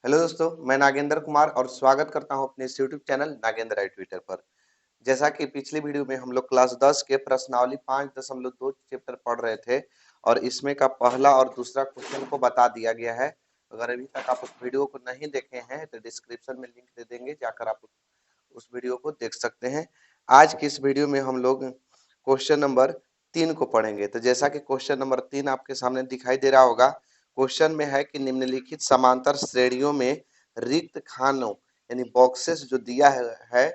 Hello दोस्तों, मैं नागेंद्र कुमार और स्वागत करता हूं अपने इस यूट्यूब चैनल नागेंद्र आई ट्विटर पर। जैसा कि पिछली वीडियो में हम लोग क्लास 10 के प्रश्नावली 5.2 चैप्टर पढ़ रहे थे और इसमें का पहला और दूसरा क्वेश्चन को बता दिया गया है। अगर अभी तक आप उस वीडियो को नहीं देखे हैं तो डिस्क्रिप्शन में लिंक दे देंगे, जाकर आप उस वीडियो को देख सकते हैं। आज की इस वीडियो में हम लोग क्वेश्चन नंबर 3 को पढ़ेंगे। तो जैसा कि क्वेश्चन नंबर 3 आपके सामने दिखाई दे रहा होगा, क्वेश्चन में है कि निम्नलिखित समांतर श्रेणियों में रिक्त खानों यानी बॉक्सेस जो दिया है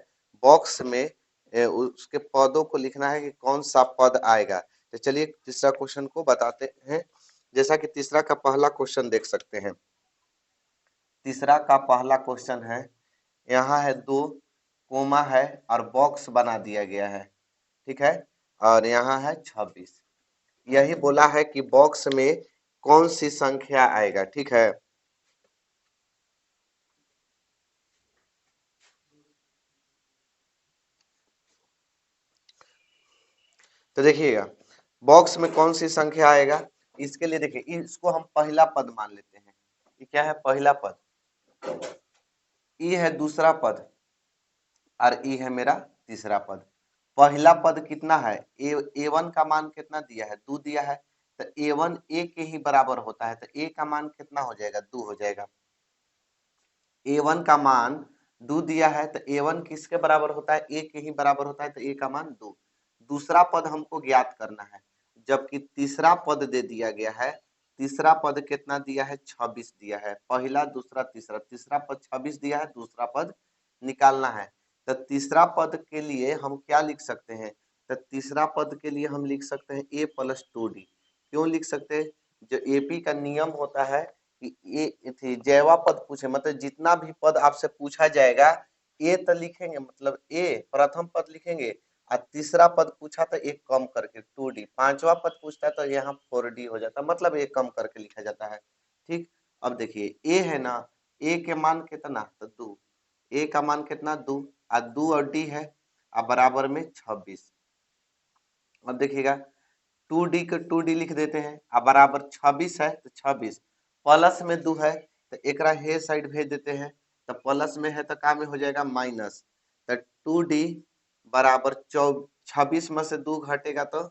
बॉक्स में उसके पदों को लिखना है कि कौन सा पद आएगा। तो चलिए तीसरा क्वेश्चन को बताते हैं। जैसा कि तीसरा का पहला क्वेश्चन देख सकते हैं। तीसरा का पहला क्वेश्चन है, यहाँ है 2 कोमा है और बॉक्स बना दिया गया है, ठीक है। और यहाँ है 26। यही बोला है कि बॉक्स में कौन सी संख्या आएगा, ठीक है। तो देखिएगा बॉक्स में कौन सी संख्या आएगा। इसके लिए देखिए इसको हम पहला पद मान लेते हैं। ये क्या है? पहला पद। ई है दूसरा पद और ई है मेरा तीसरा पद। पहला पद कितना है? ए1 का मान कितना दिया है? 2 दिया है। तो ए1 ए के ही बराबर होता है, तो ए का मान कितना हो जाएगा? 2 हो जाएगा। ए1 का मान 2 दिया है तो ए1 किसके बराबर होता है? ए के ही बराबर होता है, तो ए का मान 2। दूसरा पद हमको ज्ञात करना है, जबकि तीसरा पद दे दिया गया है। तीसरा पद कितना दिया है? 26 दिया है। पहला दूसरा तीसरा, तीसरा पद 26 दिया है, दूसरा पद निकालना है। तो तीसरा पद के लिए हम क्या लिख सकते हैं? तो तीसरा पद के लिए हम लिख सकते हैं ए प्लस 2d। क्यों लिख सकते हैं? जो एपी का नियम होता है कि ये थी जैवा पद पूछे, मतलब जितना भी पद आपसे पूछा जाएगा ए तो लिखेंगे, मतलब ए प्रथम पद लिखेंगे और तीसरा पद पूछा तो एक कम करके 2d, पांचवा पद पूछता है तो यहाँ 4d हो जाता है, मतलब एक कम करके लिखा जाता है। ठीक। अब देखिए ए है ना, ए के मान कितना? तो 2। ए का मान कितना? 2 और 2 और डी है और बराबर में 26। अब देखिएगा 2d को 2d लिख देते हैं और बराबर 26 है तो 26 प्लस में 2 है तो एक हे साइड भेज देते हैं। तो प्लस में है तो का में हो जाएगा माइनस। तो 2d बराबर 26 में से 2 घटेगा तो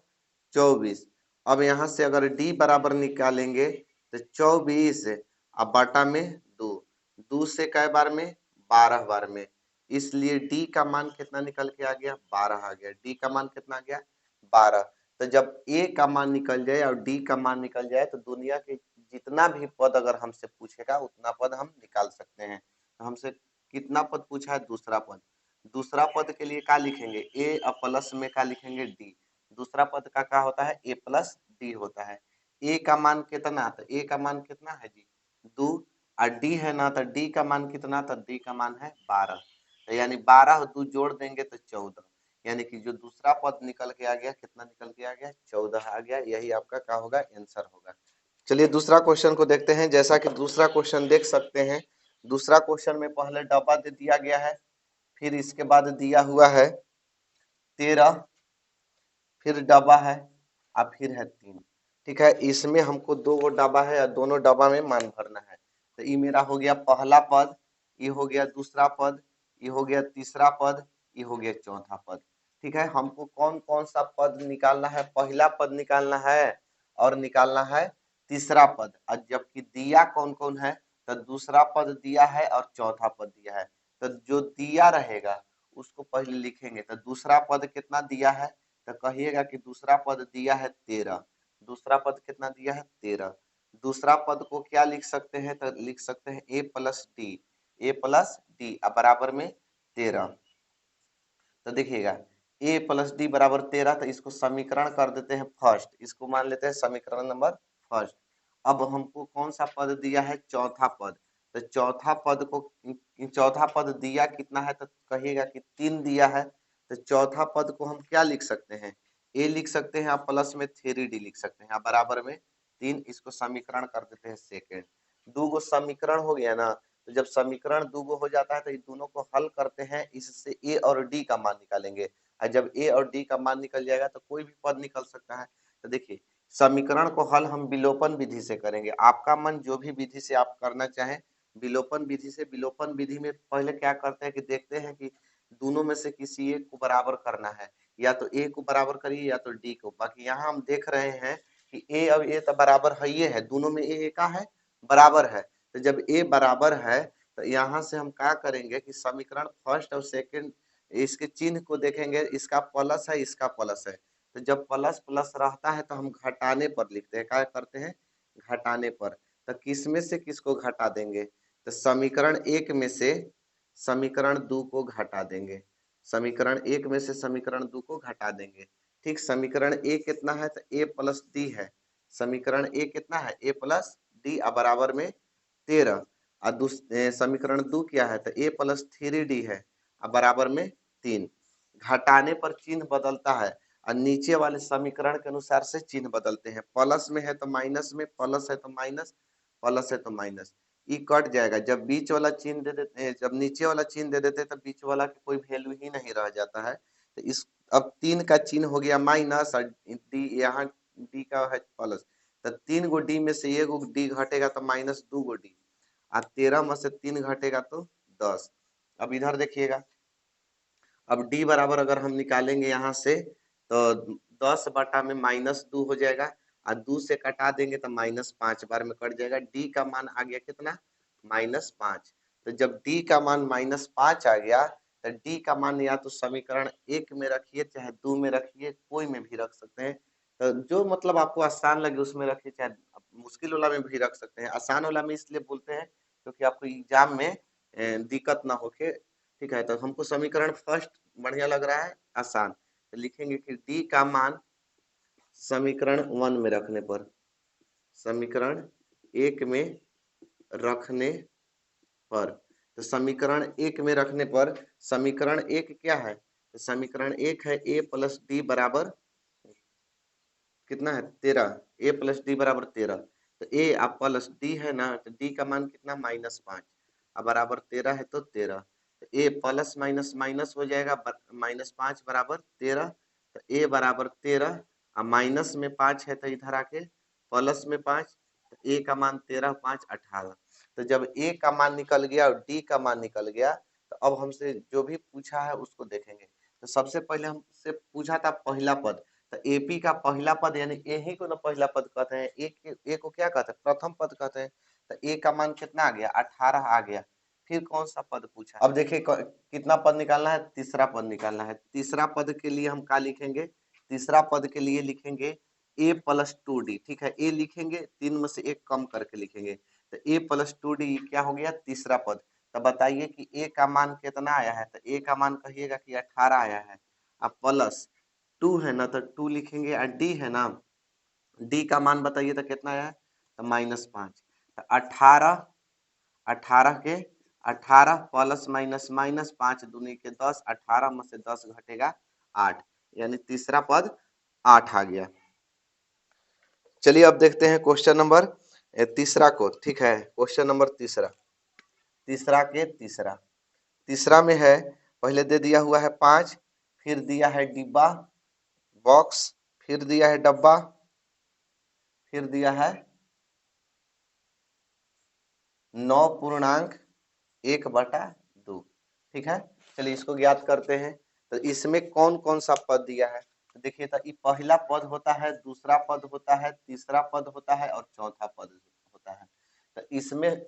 24। अब यहाँ से अगर d बराबर निकालेंगे तो 24 अब बाटा में 2, 2 से कई बार में? 12 बार में। इसलिए d का मान कितना निकल के आ गया? 12 आ गया। d का मान कितना आ गया? 12। तो जब a का मान निकल जाए और d का मान निकल जाए तो दुनिया के जितना भी पद अगर हमसे पूछेगा उतना पद हम निकाल सकते हैं। तो हमसे कितना पद पूछा है? दूसरा पद। दूसरा पद के लिए क्या लिखेंगे? a और प्लस में क्या लिखेंगे? d। दूसरा पद का क्या होता है? a प्लस d होता है। a का मान कितना? तो a का मान कितना है जी? 2 और d है ना, तो d का मान कितना? तो d का मान है 12। तो यानी 12 और 2 जोड़ देंगे तो 14, यानी कि जो दूसरा पद निकल के आ गया, कितना निकल के आ गया? 14 आ गया। यही आपका क्या होगा? आंसर होगा। चलिए दूसरा क्वेश्चन को देखते हैं। जैसा कि दूसरा क्वेश्चन देख सकते हैं, दूसरा क्वेश्चन में पहले डब्बा दे दिया गया है, फिर इसके बाद दिया हुआ है 13, फिर डब्बा है और फिर है 3। ठीक है, इसमें हमको 2 गो डब्बा है और दोनों डब्बा में मान भरना है। तो ये मेरा हो गया पहला पद, ये हो गया दूसरा पद, ये हो गया तीसरा पद, ये हो गया चौथा पद। ठीक है, हमको कौन कौन सा पद निकालना है? पहला पद निकालना है और निकालना है तीसरा पद। और जबकि दिया कौन कौन है? तो दूसरा पद दिया है और चौथा पद दिया है। तो जो दिया रहेगा उसको पहले लिखेंगे। तो दूसरा पद कितना दिया है? तो कहिएगा कि दूसरा पद दिया है 13। दूसरा पद कितना दिया है? 13। दूसरा पद को क्या लिख सकते हैं? तो लिख सकते हैं a plus D. A plus D बराबर में 13। तो देखिएगा a प्लस डी बराबर 13, तो इसको समीकरण कर देते हैं फर्स्ट, इसको मान लेते हैं समीकरण नंबर फर्स्ट। अब हमको कौन सा पद दिया है? चौथा पद। तो चौथा पद को, चौथा पद दिया कितना है? तो कहिएगा कि 3 दिया है। तो चौथा पद को हम क्या लिख सकते हैं? a लिख सकते हैं, आप प्लस में 3d लिख सकते हैं, आप बराबर में 3। इसको समीकरण कर देते हैं सेकेंड। दो गो समीकरण हो गया ना, तो जब समीकरण दो गो हो जाता है तो इन दोनों को हल करते हैं, इससे ए और डी का मान निकालेंगे। और जब ए और डी का मान निकल जाएगा तो कोई भी पद निकल सकता है। तो देखिए समीकरण को हल हम विलोपन विधि से करेंगे, आपका मन जो भी विधि से आप करना चाहें विलोपन विधि से, विलोपन विधि में पहले क्या करते हैं कि देखते हैं कि दोनों में से किसी एक को बराबर करना है, या तो ए को बराबर करिए या तो डी को। बाकी यहाँ हम देख रहे हैं कि ए अब ए तो बराबर है, ये है दोनों में ए का है बराबर है। तो जब ए बराबर है तो यहाँ से हम क्या करेंगे कि समीकरण फर्स्ट और सेकंड इसके चिन्ह को देखेंगे, इसका प्लस है इसका प्लस है, तो जब प्लस प्लस रहता है तो हम घटाने पर लिखते हैं, क्या करते हैं घटाने पर। तो किस में से किसको घटा देंगे, तो समीकरण एक में से समीकरण दो को घटा देंगे, समीकरण एक में से समीकरण दो को घटा देंगे। ठीक, समीकरण ए कितना है तो ए प्लस डी है, समीकरण ए कितना है ए प्लस डी बराबर में 13, और समीकरण दो क्या है तो ए प्लस 3d है बराबर में 3। घटाने पर चिन्ह बदलता है और नीचे वाले समीकरण के अनुसार से चिन्ह बदलते हैं, प्लस में है तो माइनस में, प्लस है तो माइनस, प्लस है तो माइनस, ये कट जाएगा। जब बीच वाला चिन्ह दे देते हैं, जब नीचे वाला चिन्ह दे देते हैं तो बीच वाला की कोई वैल्यू ही नहीं रह जाता है। तो इस अब 3 का चिन्ह हो गया माइनस और डी यहाँ डी का है प्लस, तो 3 गो डी में से एगो डी घटेगा तो माइनस 2 गो डी, और 13 में से 3 घटेगा तो 10। अब इधर देखिएगा, अब डी बराबर अगर हम निकालेंगे यहाँ से तो 10 बटा में -2 हो जाएगा, और 2 से कटा देंगे तो -5 बार में कट जाएगा। डी का मान आ गया कितना -5। तो जब डी का मान -5 आ गया तो डी का मान या तो समीकरण एक में रखिए चाहे दो में रखिए, कोई में भी रख सकते हैं, तो जो मतलब आपको आसान लगे उसमें रखिए, चाहे मुश्किल वाला में भी रख सकते हैं। आसान वाला में इसलिए बोलते हैं क्योंकि आपको एग्जाम में दिक्कत ना होके। ठीक है, तो हमको समीकरण फर्स्ट बढ़िया लग रहा है आसान, तो लिखेंगे कि डी का मान समीकरण 1 में रखने पर, समीकरण एक में रखने पर, तो समीकरण एक में रखने पर समीकरण एक क्या है, तो समीकरण एक है ए प्लस डी बराबर कितना है 13, ए प्लस डी बराबर 13, तो ए आप प्लस डी है ना, तो डी का मान कितना -5 अब बराबर 13 है तो 13, तो ए प्लस माइनस माइनस हो जाएगा, -5 बराबर 13, तो ए बराबर 13 और माइनस में 5 है तो इधर आके प्लस में 5, तो ए का मान 13 5 18। तो जब ए का मान निकल गया और डी का मान निकल गया तो अब हमसे जो भी पूछा है उसको देखेंगे। तो सबसे पहले हमसे पूछा था पहला पद, तो एपी का पहला पद यानी ए ही को ना पहला पद कहते हैं, ए को क्या कहते हैं प्रथम पद कहते हैं। तो ए का मान कितना आ गया 18 आ गया। फिर कौन सा पद पूछा, अब देखिए कितना पद निकालना है, तीसरा पद निकालना है। तीसरा पद के लिए हम क्या लिखेंगे, तीसरा पद के लिए लिखेंगे ए प्लस 2d। ठीक है, ए लिखेंगे 3 में से एक कम करके लिखेंगे, तो ए प्लस 2d क्या हो गया तीसरा पद। तो बताइए कि ए का मान कितना आया है, तो ए का मान कहिएगा कि 18 आया है, अब प्लस 2 है ना तो 2 लिखेंगे, और डी है ना, डी का मान बताइए तो कितना आया है, तो -5। तो 18 18 के 18 प्लस माइनस माइनस 5 दूनी के 10, 18 में से 10 घटेगा 8, यानी तीसरा पद 8 आ गया। चलिए अब देखते हैं क्वेश्चन नंबर तीसरा को। ठीक है, क्वेश्चन नंबर तीसरा, तीसरा के तीसरा, तीसरा में है पहले दे दिया हुआ है 5, फिर दिया है डिब्बा बॉक्स, फिर दिया है डब्बा, फिर दिया है 9.1/2। ठीक है, चलिए इसको ज्ञात करते हैं। तो इसमें कौन कौन सा पद दिया है, तो देखिए तो ये पहला पद होता है, दूसरा पद होता है, तीसरा पद होता है और चौथा पद होता है। तो इसमें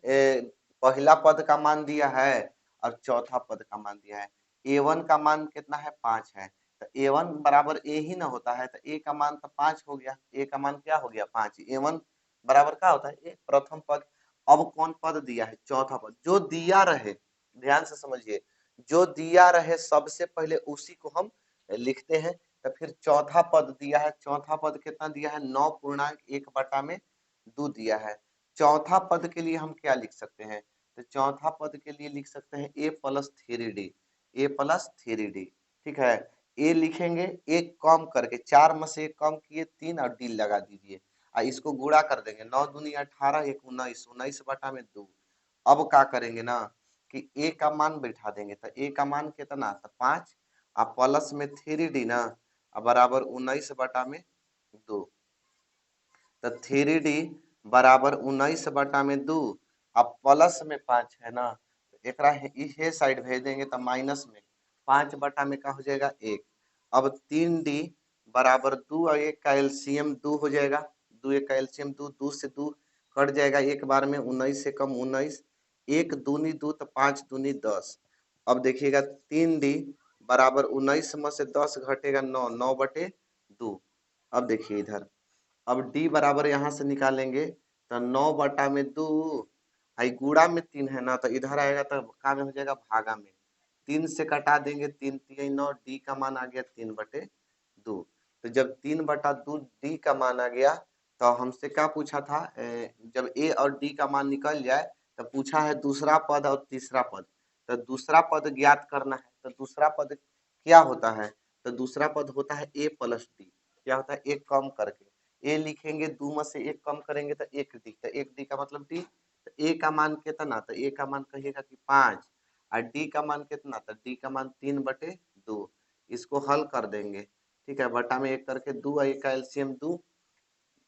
पहला पद का मान दिया है और चौथा पद का मान दिया है। a1 का मान कितना है 5 है, तो a1 बराबर a ही ना होता है, तो a का मान तो 5 हो गया, a का मान क्या हो गया 5, a1 बराबर क्या होता है a प्रथम पद। अब कौन पद दिया है चौथा पद, जो दिया रहे ध्यान से समझिए, जो दिया रहे सबसे पहले उसी को हम लिखते हैं। तो फिर चौथा पद दिया है, चौथा पद कितना दिया है 9.1/2 दिया है। चौथा पद के लिए हम क्या लिख सकते हैं, तो चौथा पद के लिए लिख सकते हैं a plus 3d, a plus 3d। ठीक है, ए लिखेंगे एक कम करके, 4 में से एक कम किए 3 और डी लगा दीजिए, इसको गुणा कर देंगे, 9 दूनी 18 1 19, 19/2। अब क्या करेंगे ना कि ए का मान बैठा देंगे, तो ए का मान कितना तो 5 और प्लस में 3d ना बराबर 19/2, तो 3d बराबर 19/2 अब प्लस में 5 है ना, तो एकरा हे साइड भेज देंगे तो माइनस में 5 बटा में का हो जाएगा 1। अब 3D बराबर 2 और 1 का एलसीएम 2 हो जाएगा, 2 1 का एलसीएम 2, 2 से 2 कट जाएगा एक बार में, 19 से कम 19, 1 दूनी 2 तो 5 दूनी 10। अब देखिएगा 3D बराबर 19 में से 10 घटेगा 9, 9 बटे 2। अब देखिए इधर, अब D बराबर यहाँ से निकालेंगे तो 9 बटा में 2, आई गुणा में 3 है ना, तो इधर आएगा तो का में हो जाएगा भागा में, 3 से कटा देंगे, 3 3 9, D का मान आ गया 3 बटे 2। तो जब 3 बटा 2 D का मान आ गया तो हमसे क्या पूछा था, जब A और D का मान निकल जाए तो पूछा है दूसरा पद और तीसरा पद। तो दूसरा पद ज्ञात करना है, तो दूसरा पद क्या होता है, तो दूसरा पद होता है A प्लस D। क्या होता है, एक कम करके A लिखेंगे, 2 में से एक कम करेंगे तो 1D, तो 1D का मतलब D। तो A का मान कितना, तो A का मान कहिएगा कि 5, और D का मान कितना, तो D का मान 3 बटे 2। इसको हल कर देंगे, ठीक है, बटा में 1 करके 2 और 1 का एलसीएम 2,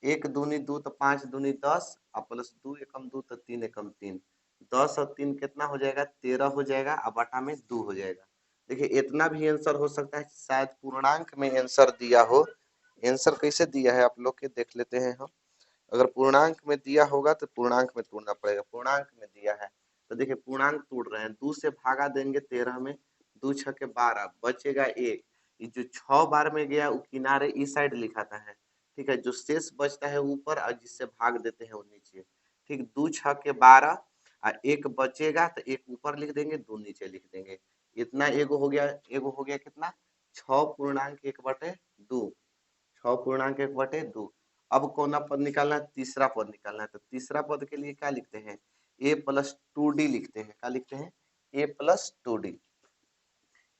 1 दूनी 2 तो 5 दूनी 10, और प्लस 2 एकम 2 तो 3 एकम 3, 10 और 3 कितना हो जाएगा, 13 हो जाएगा, और बटा में 2 हो जाएगा। देखिए इतना भी आंसर हो सकता है, शायद पूर्णांक में आंसर दिया हो। आंसर कैसे दिया है आप लोग के देख लेते हैं हम। अगर पूर्णांक में दिया होगा तो पूर्णांक में तोड़ना पड़ेगा, पूर्णांक में दिया है तो देखिए पूर्णांक तोड़ रहे हैं, 2 से भागा देंगे 13 में, 2 छके 12 बचेगा 1। ये जो 6 बार में गया वो किनारे इस साइड लिखाता है, ठीक है, जो शेष बचता है ऊपर और जिससे भाग देते हैं वो नीचे, ठीक, 2 छके 12 और 1 बचेगा तो 1 ऊपर लिख देंगे, 2 नीचे लिख देंगे। इतना एगो हो गया, एगो हो गया कितना, 6.1/2, 6.1/2। अब कौन पद निकालना है, तीसरा पद निकालना है, तो तीसरा पद के लिए क्या लिखते हैं, a प्लस 2D लिखते हैं, क्या लिखते हैं, a प्लस 2D।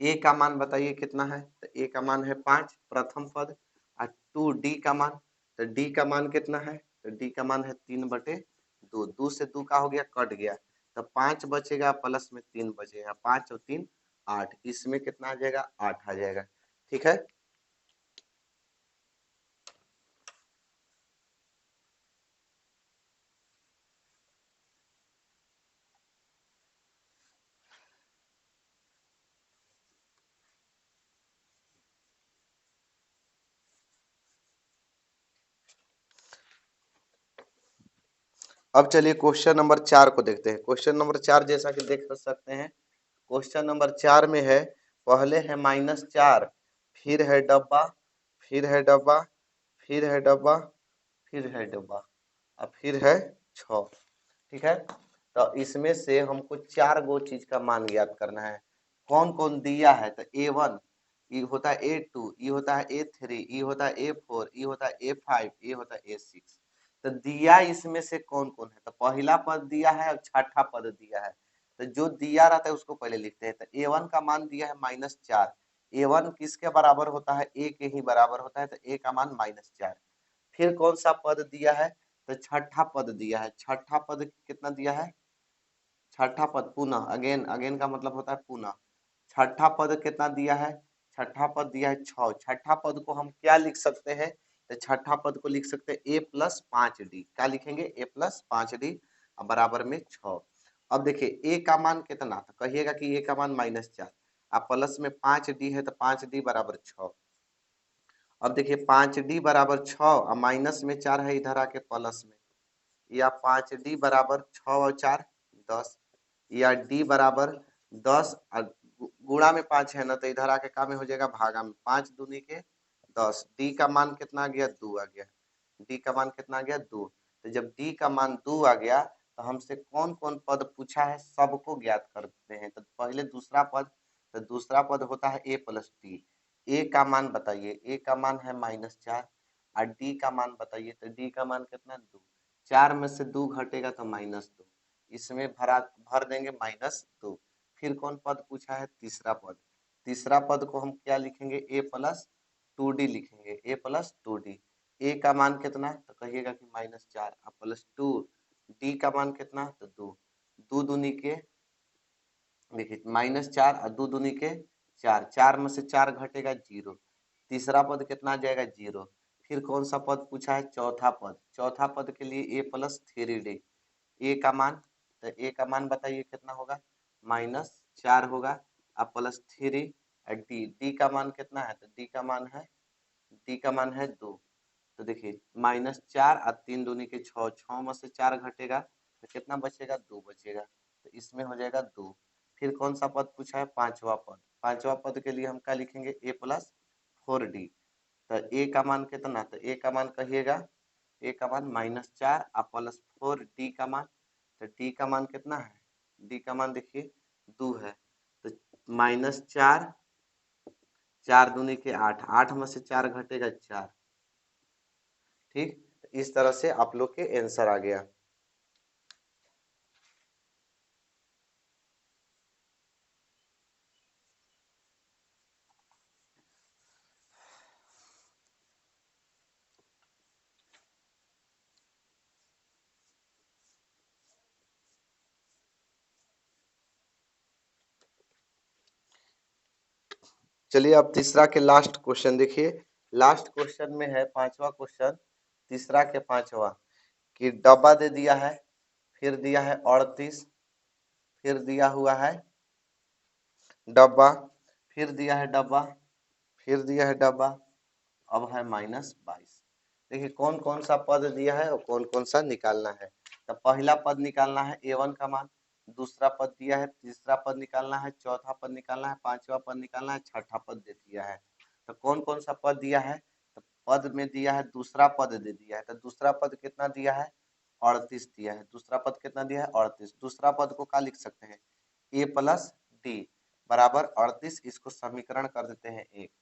a का मान बताइए कितना है, तो a का मान है 5 प्रथम पद, और 2D का मान, तो D का मान कितना है, तो D का मान है 3 बटे 2, 2 से 2 का हो गया कट गया, तो 5 बचेगा, प्लस में 3 बचेगा, 5 और 3 8, इसमें कितना आ जाएगा, 8 आ जाएगा, ठीक है। अब चलिए क्वेश्चन नंबर 4 को देखते हैं। क्वेश्चन नंबर 4 जैसा कि देख सकते हैं, क्वेश्चन नंबर 4 में है, पहले है -4, फिर है डब्बा, फिर है डब्बा, फिर है डब्बा, फिर है डब्बा, और फिर है 6, ठीक है। तो इसमें से हमको 4 गो चीज का मान ज्ञात करना है। कौन कौन दिया है, तो A1, ये होता है A2, ये होता है A3, ये होता है A4, ये होता है A5, ये होता है A6। तो दिया इसमें से कौन कौन है, तो पहला पद दिया है और छठा पद दिया है। तो जो दिया रहता है उसको पहले लिखते हैं। तो A1 का मान दिया है -4, A1 किसके बराबर होता है, A के ही बराबर होता है, तो A का मान -4। फिर कौन सा पद दिया है, तो छठा पद दिया है, छठा पद कितना दिया है, छठा पद पुनः, अगेन, अगेन का मतलब होता है पुनः, छठा पद कितना दिया है, छठा पद दिया है 6, छठा पद को हम क्या लिख सकते हैं, तो छठा पद को लिख सकते हैं A+5D, क्या लिखेंगे, A+5D बराबर में 6। अब देखिए A का मान कितना, तो कहिएगा कि A का मान -4, अब प्लस में 5D है तो 5D बराबर 6। अब देखिए 5D बराबर 6 और माइनस में 4 है, इधर आके प्लस में, या 5D बराबर 6 और 4 10, या D बराबर 10 और गुणा में 5 है ना, तो इधर आके काम में हो जाएगा भागा में, 5 दूनी के 10, D का मान कितना आ गया, 2 आ गया, D का मान कितना आ गया, 2। तो जब D का मान 2 आ गया तो हमसे कौन कौन पद पूछा है सबको ज्ञात करते हैं। तो पहले दूसरा पद, तो दूसरा पद होता है A+D, A का मान बताइए, A का मान है -4, और D का मान बताइए, तो D का मान कितना, 2, 4 में से 2 घटेगा तो -2, इसमें भर देंगे -2। फिर कौन पद पूछा है, तीसरा पद, तीसरा पद को हम क्या लिखेंगे, A+2D लिखेंगे, A+2D। A का मान कितना, तो कहिएगा कि -4 और +2, D का मान कितना, तो 2, 2 दूनी के, देखिए -4 और 2 दूनी के 4, 4 में से 4 घटेगा 0, तीसरा पद कितना आ जाएगा, 0। फिर कौन सा पद पूछा है, चौथा पद, चौथा पद के लिए A+3D, A का मान तो ए का मान बताइए कितना होगा, -4 होगा। अब +3 डी, डी का मान कितना है, तो डी का मान है 2। तो देखिए -4 और 3 दूनी के 6, 6 में से 4 घटेगा तो कितना बचेगा, 2 बचेगा। तो इसमें हो जाएगा 2। फिर कौन सा पद पूछा है, पांचवा पद। पांचवा पद के लिए हम क्या लिखेंगे, a+4d। तो ए का मान कितना, तो ए का मान कहिएगा, ए का मान -4 और +4 डी का मान। तो डी का मान कितना है, डी का मान देखिए 2 है। तो -4, 4 दूनी के 8, 8 में से 4 घटेगा 4। ठीक, इस तरह से आप लोग के आंसर आ गया। चलिए अब तीसरा के लास्ट क्वेश्चन देखिए। लास्ट क्वेश्चन में है पांचवा क्वेश्चन, तीसरा के पांचवा, कि डब्बा दे दिया है, फिर दिया है 38, फिर दिया हुआ है डब्बा, फिर दिया है डब्बा, फिर दिया है डब्बा, अब है -22। देखिए कौन कौन सा पद दिया है और कौन कौन सा निकालना है। तो पहला पद निकालना है a1 का मान, दूसरा पद दिया है, तीसरा पद निकालना है, चौथा पद निकालना है, पांचवा पद निकालना है, छठा पद दे दिया है। तो कौन कौन सा पद दिया है, तो पद में दिया है, दूसरा पद दे दिया है। तो दूसरा पद कितना दिया है, 38 दिया है। दूसरा पद कितना दिया है, 38। दूसरा पद को क्या लिख सकते हैं, a+d बराबर 38, इसको समीकरण कर देते हैं 1।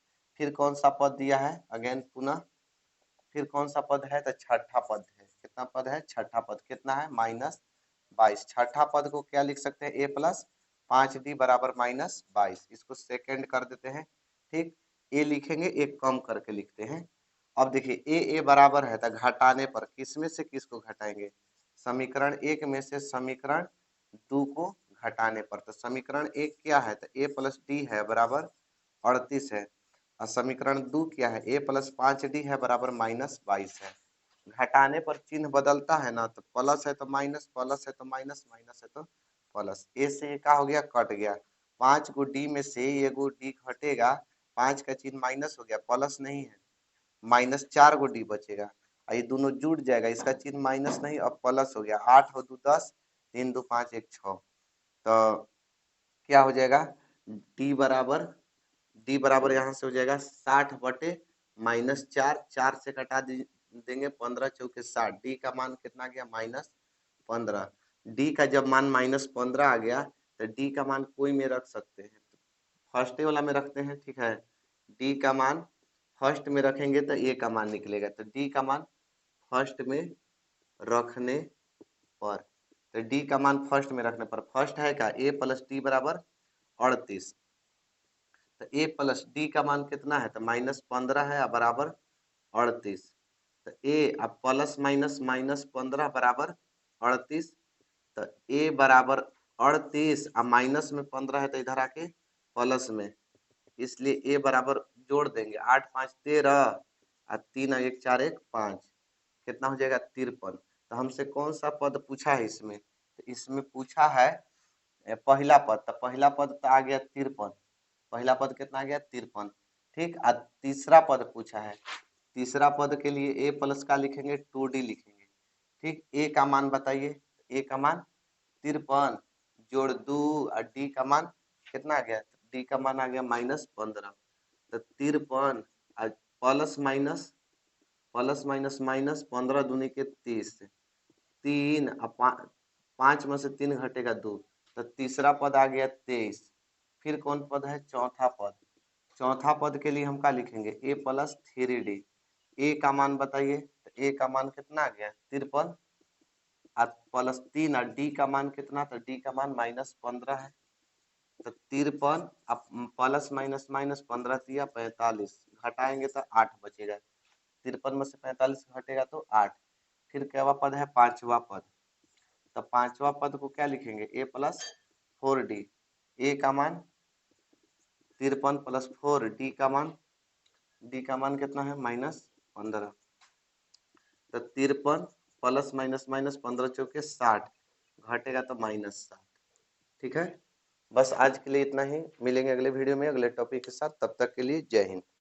फिर कौन सा पद दिया है, अगेन पुनः, फिर कौन सा पद है, तो छठा पद है। कितना पद है, छठा पद कितना है, -22। छठा पद को क्या लिख सकते हैं, a+5d बराबर -22, इसको सेकंड कर देते हैं। ठीक, ए लिखेंगे, एक कम करके लिखते हैं। अब देखिए ए बराबर है, तो घटाने पर किस में से किसको घटाएंगे, समीकरण 1 में से समीकरण 2 को घटाने पर। तो समीकरण 1 क्या है, तो a+d है बराबर 38 है, और समीकरण 2 क्या है, a+5d है बराबर -22 है। घटाने पर चिन्ह बदलता है ना, तो प्लस है तो माइनस, प्लस है तो माइनस, माइनस है तो प्लस। ए से का हो गया, कट गया। 5 गो डी में से एगो डी घटेगा, 5 का चिन्ह माइनस हो गया, प्लस नहीं है, -4 गो डी बचेगा। और ये दोनों जुड़ जाएगा, इसका चिन्ह माइनस नहीं अब प्लस हो गया। 8 और 2 10, 3 2 5 1 6। तो क्या हो जाएगा, डी बराबर यहाँ से हो जाएगा 60/-4, 4 से कटा देंगे, 15 चौके 60। डी का मान कितना गया, -15। डी का जब मान -15 आ गया, तो डी का मान कोई में रख सकते हैं, फर्स्ट वाला में रखते हैं। ठीक है, डी का मान फर्स्ट में रखेंगे तो ए का मान निकलेगा। तो डी का मान फर्स्ट में रखने पर, तो डी का मान फर्स्ट में रखने पर, फर्स्ट है का a+d बराबर 38। तो a+d का मान कितना है, तो -15 है बराबर 38। तो a अब प्लस माइनस -15 बराबर 38। तो a बराबर 38 और माइनस में 15 है, तो इधर आके प्लस में, इसलिए a बराबर जोड़ देंगे, 8 5 13 और 3 और 1 4 1 5, कितना हो जाएगा 53। तो हमसे कौन सा पद पूछा है इसमें, तो इसमें पूछा है पहला पद। तो पहला पद तो आ गया 53, पहला पद कितना आ गया 53। ठीक, और तीसरा पद पूछा है, तीसरा पद के लिए ए प्लस का लिखेंगे 2d लिखेंगे। ठीक, ए का मान बताइए, ए का मान 53 जोड़ 2 और डी का मान कितना आ गया, डी का मान आ गया -15। तो 53 और प्लस माइनस माइनस, 15 दूनी के 30, 3 और 5 में से 3 घटेगा 2। तो तीसरा पद आ गया 23। फिर कौन पद है, चौथा पद। चौथा पद के लिए हम क्या लिखेंगे, a+3d। ए का मान बताइए, तो ए का मान कितना आ गया 53 और +3, और डी का मान कितना, तो डी का मान -15 है। तो 53 अब प्लस माइनस माइनस 15 दिया 45, घटाएंगे तो 8 बचेगा। 53 में से 45 घटेगा तो 8। फिर क्या पद है, पांचवा पद। तो पांचवा पद को क्या लिखेंगे, a+4d। ए का मान 53 + 4, डी का मान कितना है -15। तो 53 प्लस माइनस माइनस 15 चौके 60, घटेगा तो -7। ठीक है, बस आज के लिए इतना ही। मिलेंगे अगले वीडियो में अगले टॉपिक के साथ, तब तक के लिए जय हिंद।